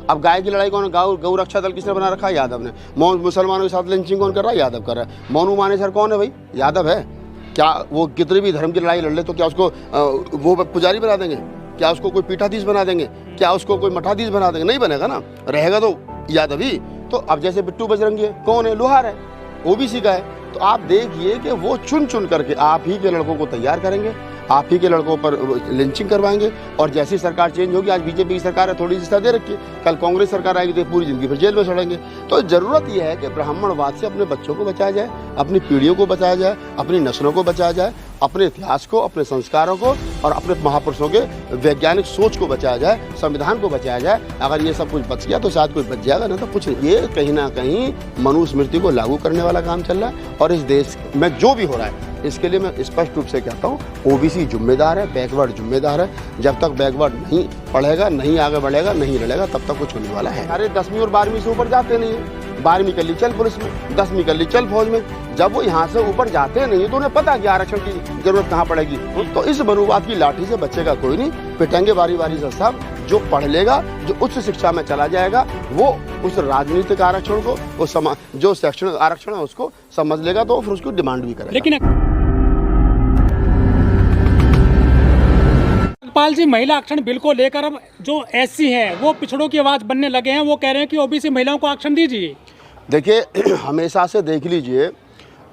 अब गाय की लड़ाई कौन, गौ रक्षा दल किसने बना रखा है? यादव ने। मुसलमानों के साथ लिंचिंग कौन कर रहा है? यादव कर रहा है। मोनू मानेसर कौन है भाई? यादव है। क्या वो कितनी भी धर्म की लड़ाई लड़ ले तो क्या उसको वो पुजारी बना देंगे? क्या उसको कोई पीठाधीश बना देंगे? क्या उसको कोई मठाधीश बना देंगे? नहीं बनेगा ना, रहेगा तो यादव ही। तो अब जैसे बिट्टू बजरंगी है, कौन है? लोहार है, ओबीसी का है। तो आप देखिए कि वो चुन चुन करके आप ही के लड़कों को तैयार करेंगे, आप ही के लड़कों पर लिंचिंग करवाएंगे। और जैसी सरकार चेंज होगी, आज बीजेपी की सरकार है, थोड़ी सी सजा दे रखी है, कल कांग्रेस सरकार आएगी तो पूरी जिंदगी फिर जेल में सड़ेंगे। तो जरूरत यह है कि ब्राह्मणवाद से अपने बच्चों को बचाया जाए, अपनी पीढ़ियों को बचाया जाए, अपनी नस्लों को बचाया जाए, अपने इतिहास को, अपने संस्कारों को और अपने महापुरुषों के वैज्ञानिक सोच को बचाया जाए, संविधान को बचाया जाए। अगर ये सब कुछ बच गया तो शायद कोई बच जाएगा, ना तो कुछ नहीं। ये कहीं ना कहीं मनुस्मृति को लागू करने वाला काम चल रहा है। और इस देश में जो भी हो रहा है इसके लिए मैं स्पष्ट रूप से कहता हूँ, ओबीसी जिम्मेदार है, बैकवर्ड जिम्मेदार है। जब तक बैकवर्ड नहीं पढ़ेगा, नहीं आगे बढ़ेगा, नहीं लड़ेगा, तब तक कुछ होने वाला है। अरे 10वीं और 12वीं से ऊपर जाते नहीं है। 12वीं कर ली चल पुलिस में, 10वीं कर ली चल फौज में। जब वो यहाँ से ऊपर जाते नहीं तो उन्हें पता कि आरक्षण की जरूरत कहाँ पड़ेगी। तो इस मनुवाद की लाठी से बचेगा कोई नहीं, पिटेंगे बारी बारी से सब। जो पढ़ लेगा, जो उच्च शिक्षा में चला जाएगा, वो उस राजनीतिक आरक्षण को, वो जो शैक्षणिक आरक्षण है उसको समझ लेगा, तो फिर उसको डिमांड भी करेगा। लेकिन पाल जी, महिला आरक्षण बिल को लेकर अब जो एससी हैं वो पिछड़ों की आवाज बनने लगे हैं। वो कह रहे हैं कि ओबीसी महिलाओं को आरक्षण दीजिए। देखिए, हमेशा से देख लीजिए,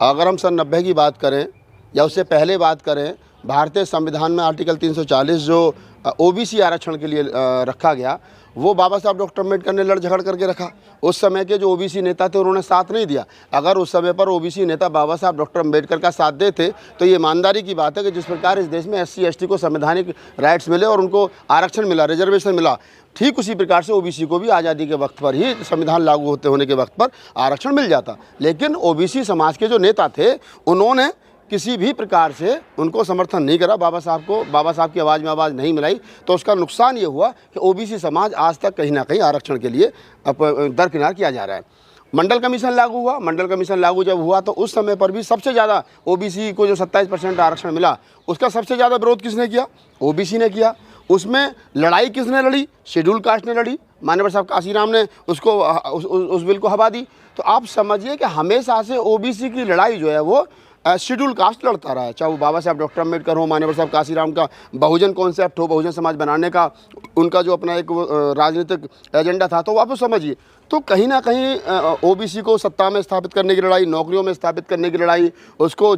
अगर हम सन 90 की बात करें या उससे पहले बात करें, भारतीय संविधान में आर्टिकल 340 जो ओबीसी आरक्षण के लिए रखा गया, वो बाबा साहब डॉक्टर अम्बेडकर ने लड़ झगड़ करके रखा। उस समय के जो ओबीसी नेता थे उन्होंने साथ नहीं दिया। अगर उस समय पर ओबीसी नेता बाबा साहब डॉक्टर अम्बेडकर का साथ देते तो ये ईमानदारी की बात है कि जिस प्रकार इस देश में एससी एसटी को संवैधानिक राइट्स मिले और उनको आरक्षण मिला, रिजर्वेशन मिला, ठीक उसी प्रकार से ओबीसी को भी आज़ादी के वक्त पर ही, संविधान लागू होने के वक्त पर आरक्षण मिल जाता। लेकिन ओबीसी समाज के जो नेता थे उन्होंने किसी भी प्रकार से उनको समर्थन नहीं करा, बाबा साहब की आवाज़ में आवाज़ नहीं मिलाई। तो उसका नुकसान ये हुआ कि ओबीसी समाज आज तक कहीं ना कहीं आरक्षण के लिए दरकिनार किया जा रहा है। मंडल कमीशन लागू हुआ, मंडल कमीशन लागू जब हुआ तो उस समय पर भी सबसे ज़्यादा ओबीसी को जो 27% आरक्षण मिला, उसका सबसे ज़्यादा विरोध किसने किया? ओबीसी ने किया। उसमें लड़ाई किसने लड़ी? शेड्यूल कास्ट ने लड़ी। मान्यवर साहब काशीराम ने उसको उस बिल को हवा दी। तो आप समझिए कि हमेशा से ओबीसी की लड़ाई जो है वो शेड्यूल कास्ट लड़ता रहा है, चाहे वो बाबा साहब डॉक्टर अम्बेडकर हो, मान्यवर साहब काशीराम का बहुजन कॉन्सेप्ट हो, बहुजन समाज बनाने का उनका जो अपना एक राजनीतिक एजेंडा था। तो आप समझिए, तो कहीं ना कहीं ओबीसी को सत्ता में स्थापित करने की लड़ाई, नौकरियों में स्थापित करने की लड़ाई, उसको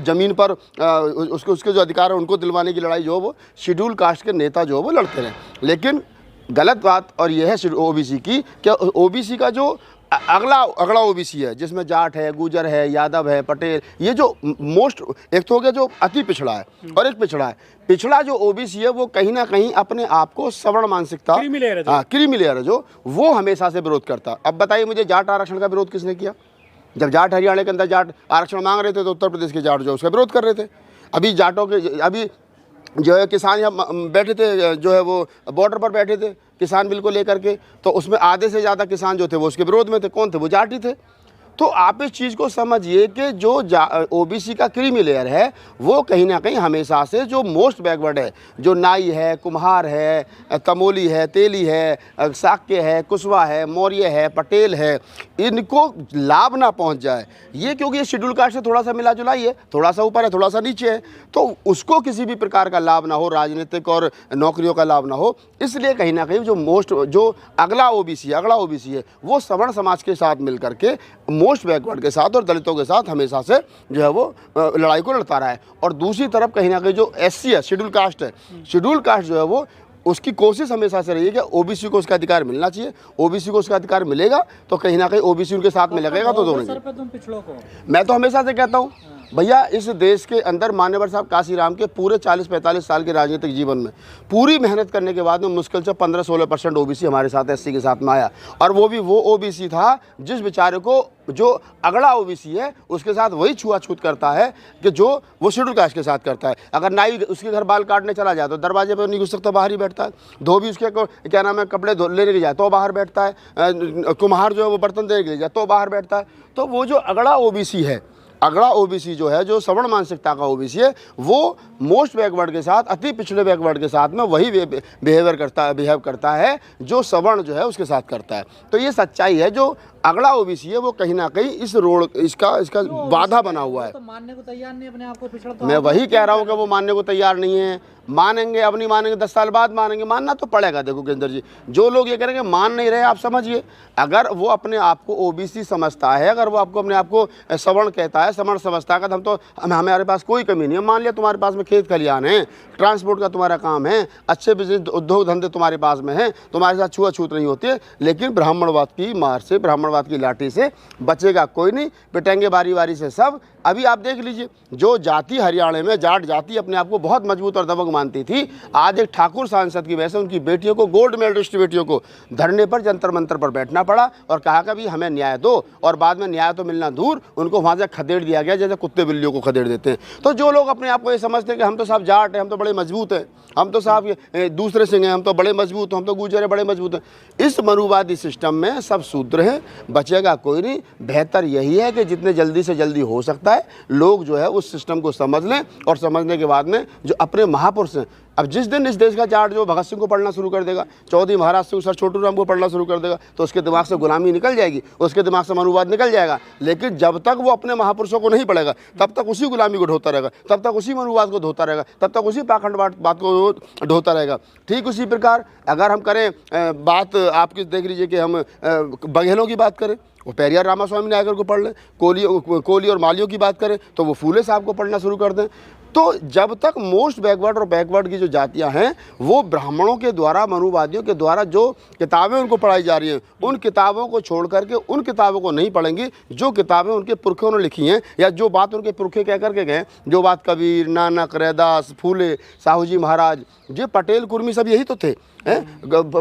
ज़मीन पर उसके जो अधिकार है उनको दिलवाने की लड़ाई जो वो शेड्यूल कास्ट के नेता जो वो लड़ते रहे। लेकिन गलत बात और यह है ओबीसी की, क्या ओबीसी का जो अगला ओबीसी है, जिसमें जाट है, गुजर है, यादव है, पटेल, ये जो मोस्ट, एक तो हो गया जो अति पिछड़ा है और एक पिछड़ा है। पिछड़ा जो ओबीसी है वो कहीं ना कहीं अपने आप को सवर्ण मानसिकता, क्रीमी लेयर है जो, वो हमेशा से विरोध करता। अब बताइए मुझे, जाट आरक्षण का विरोध किसने किया? जब जाट हरियाणा के अंदर जाट आरक्षण मांग रहे थे तो उत्तर प्रदेश के जाट जो उसका विरोध कर रहे थे। अभी जाटों के, अभी जो है किसान यहाँ बैठे थे, जो है वो बॉर्डर पर बैठे थे किसान बिल को लेकर के, तो उसमें आधे से ज़्यादा किसान जो थे वो उसके विरोध में थे। कौन थे? वो जाट ही थे। तो आप इस चीज़ को समझिए कि जो ओबीसी का क्रीमी लेयर है वो कहीं ना कहीं हमेशा से जो मोस्ट बैकवर्ड है, जो नाई है, कुम्हार है, तमोली है, तेली है, साक्य है, कुशवा है, मौर्य है, पटेल है, इनको लाभ ना पहुंच जाए, ये क्योंकि ये शेड्यूल कास्ट से थोड़ा सा मिला जुला ही है, थोड़ा सा ऊपर है, थोड़ा सा नीचे है, तो उसको किसी भी प्रकार का लाभ ना हो, राजनीतिक और नौकरियों का लाभ ना हो, इसलिए कहीं ना कहीं जो अगला ओबीसी है वो सवर्ण समाज के साथ मिल करके मोस्ट बैकवर्ड के साथ और दलितों के साथ हमेशा से जो है वो लड़ाई को लड़ता रहा है। और दूसरी तरफ कहीं ना कहीं जो एससी है, शेड्यूल कास्ट है, शेड्यूल कास्ट जो है वो उसकी कोशिश हमेशा से रही है कि ओबीसी को उसका अधिकार मिलना चाहिए। ओबीसी को उसका अधिकार मिलेगा तो कहीं ना कहीं ओबीसी उनके साथ में लगेगा। तो दोनों, मैं तो हमेशा से कहता हूँ भैया, इस देश के अंदर मान्यवर साहब काशीराम के पूरे 40-45 साल के राजनीतिक जीवन में पूरी मेहनत करने के बाद में मुश्किल से 15-16% ओबीसी हमारे साथ, एससी के साथ में आया। और वो भी वो ओबीसी था जिस बेचारे को, जो अगला ओबीसी है उसके साथ वही छुआछूत करता है कि जो वो शेड्यूल कास्ट के साथ करता है। अगर नाई उसके घर बाल काटने चला जाए तो दरवाजे पर नहीं घुस सकता, बाहर ही बैठता है। धोबी उसके क्या नाम है, कपड़े लेने के जाए तो बाहर बैठता है। कुम्हार जो है वो बर्तन देने के लिए जाए तो बाहर बैठता है। तो वो जो अगला ओबीसी है अगड़ा ओबीसी जो है, जो सवर्ण मानसिकता का ओबीसी है, वो मोस्ट बैकवर्ड के साथ, अति पिछड़े बैकवर्ड के साथ में वही बिहेव करता है जो सवर्ण जो है उसके साथ करता है। तो ये सच्चाई है। जो अगड़ा ओबीसी है वो कहीं ना कहीं इस रोड इसका बाधा बना हुआ है। तो मानने को तैयार नहीं अपने आप को पिछड़ा, तो मैं वही कह रहा हूँ कि वो मानने को तैयार नहीं है। मानेंगे, अब नहीं मानेंगे, 10 साल बाद मानेंगे। मानना तो पड़ेगा। देखो केंद्र जी, जो लोग ये करेंगे मान नहीं रहे, आप समझिए, अगर वो अपने आप को ओबीसी समझता है, अगर वो आपको अपने आप को सवर्ण कहता है, सवर्ण समझता है, हम तो हमारे पास कोई कमी नहीं है। मान लिया तुम्हारे पास में खेत खलियान है, ट्रांसपोर्ट का तुम्हारा काम है, अच्छे बिजनेस उद्योग धंधे तुम्हारे पास में है, तुम्हारे साथ छुआछूत नहीं होती है, लेकिन ब्राह्मणवाद की मार से, ब्राह्मणवाद की लाठी से बचेगा कोई नहीं। पिटेंगे बारी बारी से सब। अभी आप देख लीजिए, जो जाति हरियाणा में, जाट जाति अपने आप को बहुत मजबूत और दबंग मानती थी, आज एक ठाकुर सांसद की वजह से उनकी बेटियों को, गोल्ड मेडलिस्ट बेटियों को धरने पर, जंतर मंतर पर बैठना पड़ा और कहा कि भी हमें न्याय दो, और बाद में न्याय तो मिलना दूर, उनको वहाँ से खदेड़ दिया गया जैसे कुत्ते बिल्लियों को खदेड़ देते हैं। तो जो लोग अपने आप को ये समझते हैं कि हम तो साहब जाट हैं, हम तो बड़े मजबूत हैं, हम तो साहब दूसरे सिंह हैं, हम तो बड़े मजबूत हैं, हम तो गुर्जर हैं, बड़े मजबूत हैं, इस मनुवादी सिस्टम में सब शूद्र हैं, बचेगा कोई नहीं। बेहतर यही है कि जितने जल्दी से जल्दी हो सकता है लोग जो है उस सिस्टम को समझ लें, और समझने के बाद में जो अपने महापुरुष हैं, अब जिस दिन इस देश का जाट जो भगत सिंह को पढ़ना शुरू कर देगा, चौधरी महाराज सिंह, सर छोटू राम को पढ़ना शुरू कर देगा, तो उसके दिमाग से गुलामी निकल जाएगी, उसके दिमाग से मनुवाद निकल जाएगा। लेकिन जब तक वो अपने महापुरुषों को नहीं पढ़ेगा, तब तक उसी गुलामी को ढोता रहेगा, तब तक उसी मनुवाद को धोता रहेगा, तब तक उसी पाखंड बात को ढोता रहेगा। ठीक उसी प्रकार अगर हम करें बात, आपकी देख लीजिए कि हम बघेलों की बात करें, वो पेरियार रामास्वामी नायकर को पढ़ लें, कोली और मालियों की बात करें तो वो फूले साहब को पढ़ना शुरू कर दें। तो जब तक मोस्ट बैकवर्ड और बैकवर्ड की जो जातियां हैं वो ब्राह्मणों के द्वारा, मनुवादियों के द्वारा जो किताबें उनको पढ़ाई जा रही हैं, उन किताबों को छोड़ करके उन किताबों को नहीं पढ़ेंगी जो किताबें उनके पुरखों ने लिखी हैं, या जो बात उनके पुरखे कह करके गए, जो बात कबीर, नानक, रैदास, फूले, साहू जी महाराज, जो पटेल, कुर्मी सब यही तो थे।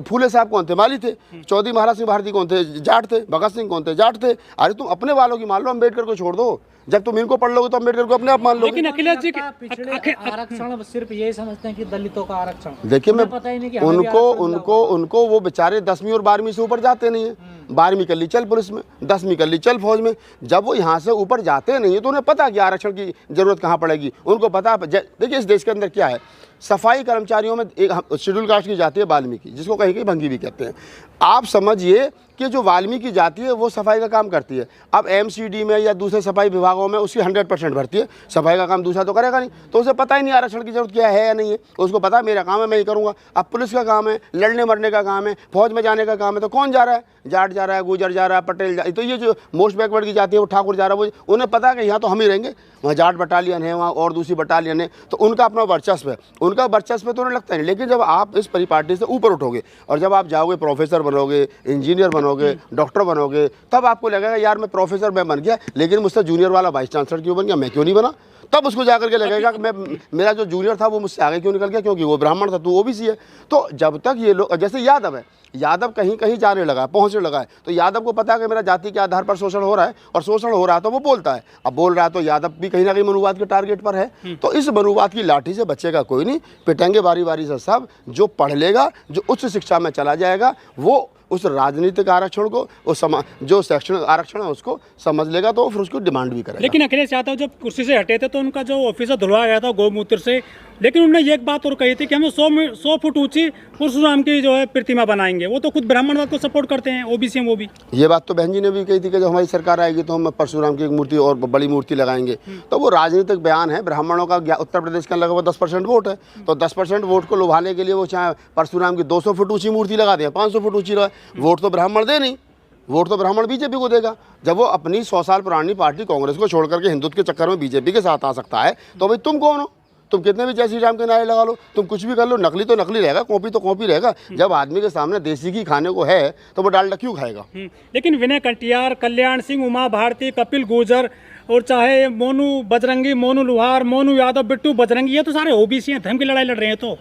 फूले साहब कौन थे? माली थे। चौधरी महाराज सिंह भारती कौन थे? जाट थे। भगत सिंह कौन थे? जाट थे। अरे तुम अपने वालों की मान लो, अम्बेडकर को छोड़ दो। जब तुम इनको पढ़ लोगे तो अम्बेडकर को अपने आप मान लो। लेकिन अखिलेश जी पिछड़े आरक्षण सिर्फ यही समझते हैं कि दलितों का आरक्षण। देखिए, मैं पता ही नहीं कि उनको वो बेचारे 10वीं और 12वीं से ऊपर जाते नहीं है। 12वीं कर ली चल पुलिस में, 10वीं कर ली चल फौज में। जब वो यहाँ से ऊपर जाते नहीं है तो उन्हें पता कि आरक्षण की जरूरत कहाँ पड़ेगी। उनको पता, देखिए इस देश के अंदर क्या है, सफाई कर्मचारियों में एक शेड्यूल कास्ट की जाती है वाल्मीकि, जिसको कहीं कहीं भंगी भी कहते हैं। आप समझिए कि जो वाल्मीकि जाति है वो सफाई का काम करती है। अब एमसीडी में या दूसरे सफाई विभागों में उसकी 100% भर्ती है, सफाई का काम दूसरा तो करेगा नहीं, तो उसे पता ही नहीं आरक्षण की जरूरत क्या है या नहीं है। उसको पता है मेरा काम है, मैं ही करूँगा। अब पुलिस का काम है, लड़ने मरने का काम है, फौज में जाने का काम है, तो कौन जा रहा है? जाट जा रहा है, गुजर जा रहा है, पटेल तो ये जो मोस्ट बैकवर्ड की जाती है वो ठाकुर जा रहा है। वो उन्हें पता है कि यहाँ तो हम ही रहेंगे, वहाँ जाट बटालियन है, वहाँ और दूसरी बटालियन है, तो उनका अपना वर्चस्व है। उनका वर्चस्व तो उन्हें लगता नहीं। लेकिन जब आप इस परिपाटी से ऊपर उठोगे और जब आप जाओगे, प्रोफेसर बनोगे, इंजीनियर बनोगे, डॉक्टर बनोगे, तब आपको लगेगा यार मैं प्रोफेसर मैं बन गया, लेकिन मुझसे जूनियर वाला वाइस चांसलर क्यों बन गया, मैं क्यों नहीं बना? तब उसको जाकर के लगेगा कि मेरा जो जूनियर था वो मुझसे आगे क्यों निकल गया, क्योंकि वो ब्राह्मण था, तू ओबीसी है। तो जब तक ये लोग, जैसे यादव है, यादव कहीं कहीं जाने लगा है, पहुंचने लगा है, तो यादव को पता है कि मेरा जाति के आधार पर शोषण हो रहा है, और शोषण हो रहा है तो वो बोलता है। अब बोल रहा है तो यादव भी कहीं ना कहीं मनुवाद के टारगेट पर है। तो इस मनुवाद की लाठी से बचेगा कोई नहीं, पिटेंगे बारी बारी से सब। जो पढ़ लेगा, जो उच्च शिक्षा में चला जाएगा, वो उस राजनीतिक आरक्षण को, उस जो शैक्षणिक आरक्षण है उसको समझ लेगा, तो फिर उसको डिमांड भी करेगा। लेकिन अखिलेश यादव जब कुर्सी से हटे थे तो उनका जो ऑफिसर धुलवाया गया था गौमूत्र से, लेकिन उन्होंने एक बात और कही थी कि हमें 100 फुट ऊंची परशुराम की जो है प्रतिमा बनाएंगे। वो तो खुद ब्राह्मणवाद को सपोर्ट करते हैं, ओबीसी हैं वो भी। ये बात तो बहन जी ने भी कही थी कि जब हमारी सरकार आएगी तो हम परशुराम की एक मूर्ति और बड़ी मूर्ति लगाएंगे। तो वो राजनीतिक बयान है। ब्राह्मणों का उत्तर प्रदेश का लगभग 10% वोट है, तो 10% वोट को लुभाने के लिए वो चाहे परशुराम की 200 फुट ऊँची मूर्ति लगा दें, 500 फुट ऊँची लगाए, वोट तो ब्राह्मण दे नहीं, वोट तो ब्राह्मण बीजेपी को देगा। जब वो अपनी 100 साल पुरानी पार्टी कांग्रेस को छोड़ करके हिंदुत्व के चक्कर में बीजेपी के साथ आ सकता है, तो भाई तुम कौन हो? तुम कितने भी जय श्री राम के नारे लगा लो, तुम कुछ भी कर लो, नकली तो नकली रहेगा, कॉपी तो कॉपी रहेगा। जब आदमी के सामने देसी घी खाने को है तो वो डालडा क्यों खाएगा? लेकिन विनय कटियार, कल्याण सिंह, उमा भारती, कपिल गुर्जर, और चाहे मोनू बजरंगी, मोनू लुहार, मोनू यादव, बिट्टू बजरंगी, ये तो सारे ओबीसी हैं, धर्म की लड़ाई लड़ रहे हैं। तो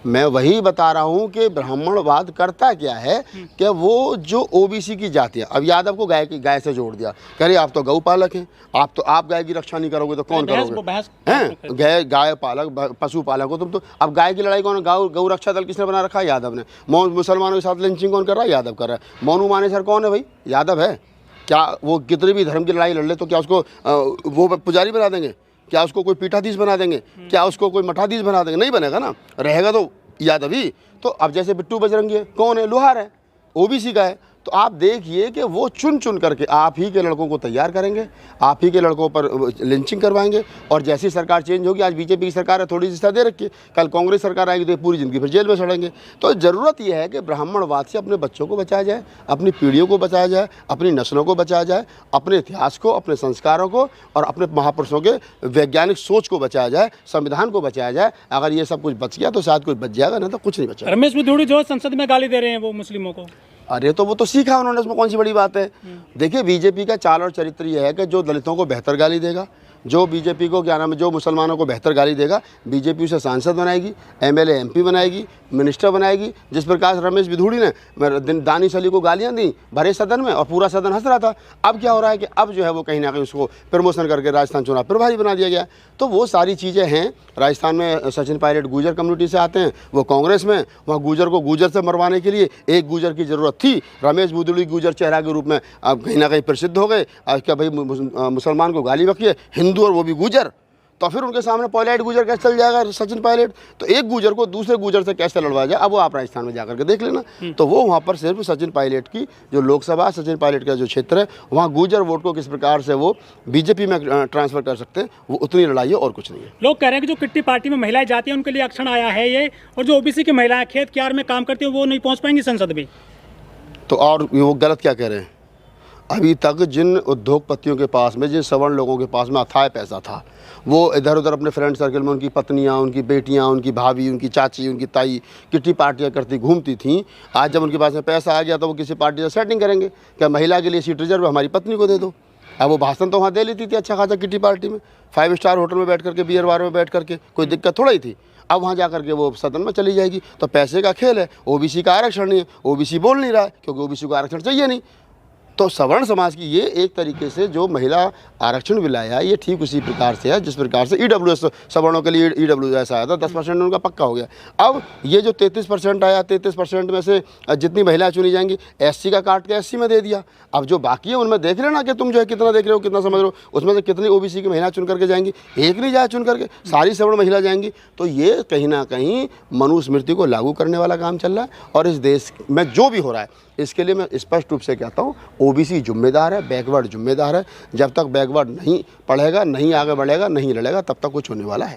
मैं वही बता रहा हूँ कि ब्राह्मणवाद करता क्या है कि वो जो ओबीसी की जाति है, अब यादव को गाय से जोड़ दिया, कह रहे आप तो गौ पालक हैं, आप गाय की रक्षा नहीं करोगे तो कौन करोगे? हैं गाय पालक, पशु पालक हो तुम तो। अब गाय की लड़ाई कौन? गौ रक्षा दल किसने बना रखा है? यादव ने। मुसलमानों के साथ लिंचिंग कौन कर रहा है? यादव कर रहा है। मोनू मानेसर कौन है भाई? यादव है। क्या वो कितनी भी धर्म की लड़ाई लड़ ले तो क्या उसको वो पुजारी बना देंगे? क्या उसको कोई पीठाधीश बना देंगे? क्या उसको कोई मठाधीश बना देंगे? नहीं बनेगा ना। रहेगा तो याद अभी तो अब जैसे बिट्टू बजरंगी है, कौन है? लोहार है, ओबीसी का है। तो आप देखिए कि वो चुन चुन करके आप ही के लड़कों को तैयार करेंगे, आप ही के लड़कों पर लिंचिंग करवाएंगे। और जैसी सरकार चेंज होगी, आज बीजेपी की सरकार है, थोड़ी सी सजा दे रखी है, कल कांग्रेस सरकार आएगी तो पूरी ज़िंदगी फिर जेल में सड़ेंगे। तो ज़रूरत यह है कि ब्राह्मणवाद से अपने बच्चों को बचाया जाए, अपनी पीढ़ियों को बचाया जाए, अपनी नस्लों को बचाया जाए, अपने इतिहास को, अपने संस्कारों को और अपने महापुरुषों के वैज्ञानिक सोच को बचाया जाए, संविधान को बचाया जाए। अगर ये सब कुछ बच गया तो शायद कुछ बच जाएगा, नहीं तो कुछ नहीं बचा। रमेश बिधूड़ी जो संसद में गाली दे रहे हैं वो मुस्लिमों को, अरे तो वो तो सीखा उन्होंने, उसमें कौन सी बड़ी बात है। देखिए बीजेपी का चाल और चरित्र ये है कि जो दलितों को बेहतर गाली देगा, जो बीजेपी को क्या नाम है, जो मुसलमानों को बेहतर गाली देगा, बीजेपी उसे सांसद बनाएगी, एमएलए एमपी बनाएगी, मिनिस्टर बनाएगी। जिस प्रकार रमेश बिधूड़ी ने दानिश अली को गालियां दी भरे सदन में और पूरा सदन हंस रहा था, अब क्या हो रहा है कि अब जो है वो कहीं ना कहीं उसको प्रमोशन करके राजस्थान चुनाव प्रभारी बना दिया गया। तो वो सारी चीज़ें हैं। राजस्थान में सचिन पायलट गुर्जर कम्युनिटी से आते हैं, वो कांग्रेस में, वहाँ गुर्जर को गुर्जर से मरवाने के लिए एक गुर्जर की ज़रूरत थी। रमेश बिधूड़ी गुर्जर चेहरा के रूप में अब कहीं ना कहीं प्रसिद्ध हो गए। क्या भाई मुसलमान को गाली बकी है, हिंदू और वो भी गुर्जर, तो फिर उनके सामने पायलट गुर्जर कैसे चल जाएगा सचिन पायलट। तो एक गुर्जर को दूसरे गुर्जर से कैसे लड़वाया जाए, अब वो आप राजस्थान में जाकर के देख लेना। तो वो वहाँ पर सिर्फ सचिन पायलट की जो लोकसभा, सचिन पायलट का जो क्षेत्र है, वहाँ गुर्जर वोट को किस प्रकार से वो बीजेपी में ट्रांसफर कर सकते हैं, वो उतनी लड़ाई है और कुछ नहीं है। लोग कह रहे हैं कि जो किट्टी पार्टी में महिलाएं जाती हैं उनके लिए आरक्षण आया है ये, और जो ओबीसी की महिलाएं खेत क्यार में काम करती हैं वो नहीं पहुँच पाएंगी संसद में। तो और वो गलत क्या कह रहे हैं? अभी तक जिन उद्योगपतियों के पास में, जिन सवर्ण लोगों के पास में अथाह पैसा था, वो इधर उधर अपने फ्रेंड सर्कल में उनकी पत्नियां, उनकी बेटियां, उनकी भाभी, उनकी चाची, उनकी ताई किट्टी पार्टियां करती घूमती थी। आज जब उनके पास में पैसा आ गया तो वो किसी पार्टी से सेटिंग करेंगे, क्या महिला के लिए सीट रिजर्व हमारी पत्नी को दे दो। अब वो भाषण तो वहाँ दे लेती थी अच्छा खासा किट्टी पार्टी में, 5 स्टार होटल में बैठ करके, बियर बार में बैठ करके, कोई दिक्कत थोड़ा ही थी। अब वहाँ जा करके वो सदन में चली जाएगी। तो पैसे का खेल है। ओबीसी का आरक्षण नहीं है, ओबीसी बोल नहीं रहा है क्योंकि ओबीसी को आरक्षण चाहिए नहीं। तो सवर्ण समाज की ये एक तरीके से जो महिला आरक्षण मिलाया, ये ठीक उसी प्रकार से है जिस प्रकार से ईडब्ल्यूएस सवर्णों के लिए ईडब्ल्यूएस आया था, 10% उनका पक्का हो गया। अब ये जो 33% आया, 33% में से जितनी महिलाएं चुनी जाएंगी, एससी का काट के एससी में दे दिया। अब जो बाकी है उनमें देख लेना कि तुम जो है कितना देख रहे हो, कितना समझ रहे हो, उसमें से कितनी ओबीसी की महिला चुन करके जाएंगी। एक नहीं जाए चुन करके, सारी सवर्ण महिला जाएंगी। तो ये कहीं ना कहीं मनुस्मृति को लागू करने वाला काम चल रहा है। और इस देश में जो भी हो रहा है इसके लिए मैं स्पष्ट रूप से कहता हूँ, ओबीसी जिम्मेदार है, बैकवर्ड जिम्मेदार है। जब तक बैकवर्ड नहीं पढ़ेगा, नहीं आगे बढ़ेगा, नहीं लड़ेगा, तब तक कुछ होने वाला है।